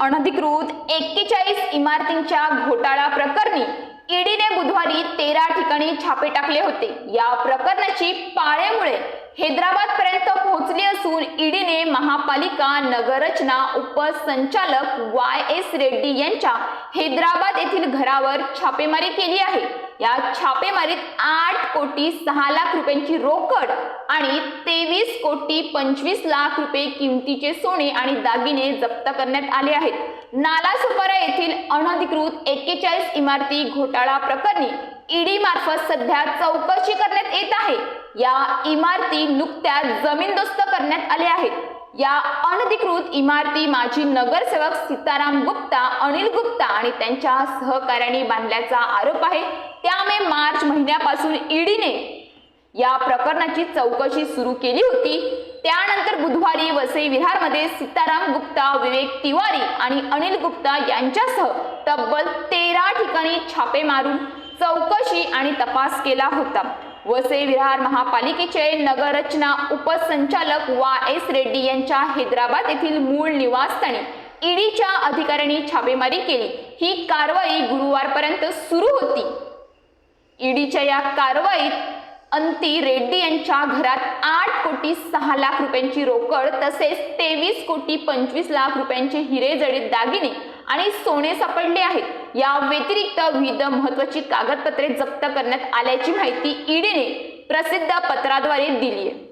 अनधिकृत 41 इमारतींच्या घोटाळा प्रकरणी ईडीने बुधवारी 13 ठिकाणी छापे टाकले होते। या प्रकरणाची पाळेमुळे हैदराबादपर्यंत पोहोचली असून ईडीने महापालिका नगररचना उपसंचालक YS रेड्डी यांच्या हैदराबाद येथील घरावर छापेमारी केली आहे। या छापेमारीत 8 कोटी 6 लाख रुपयांची रोकड आणि 23 कोटी 25 लाख रुपये किमतीचे सोने आणि दागिने जप्त करण्यात आले आहेत। नालासोपारा येथील अनधिकृत 41 इमारती घोटाळा प्रकरणी ईडी मार्फत सध्या चौकशी करण्यात येत आहे। या इमारती नुकत्याच जमीनदोस्त करण्यात आल्या आहेत। या अनधिकृत इमारती माजी नगरसेवक सीताराम गुप्ता, अनिल गुप्ता आणि त्यांच्या सहकाऱ्यांनी बांधल्याचा आरोप आहे। त्यामुळे मार्च महिन्यापासून ईडीने या प्रकरणाची चौकशी सुरू केली होती। त्यानंतर बुधवारी वसई विहारमध्ये सीताराम गुप्ता, विवेक तिवारी आणि अनिल गुप्ता यांच्यासह तब्बल 13 ठिकाणी छापे मारून चौकशी आणि तपास केला होता। वसई विहार महापालिकेचे नगररचना उपसंचालक YS रेड्डी यांच्या हैदराबाद येथील मूळ निवासस्थानी ईडीच्या अधिकाऱ्यांनी छापेमारी केली। ही कारवाई गुरुवारपर्यंत सुरू होती। ईडीच्या या कारवाईत अंती रेड्डी यांच्या घरात 8 कोटी 6 लाख रुपयांची रोकड तसेच 23 कोटी 25 लाख रुपयांचे हिरे जडित दागिने आणि सोने सापडले आहेत। या व्यतिरिक्त विविध महत्त्वाची कागदपत्रे जप्त करण्यात आल्याची माहिती ईडीने प्रसिद्ध पत्राद्वारे दिली आहे।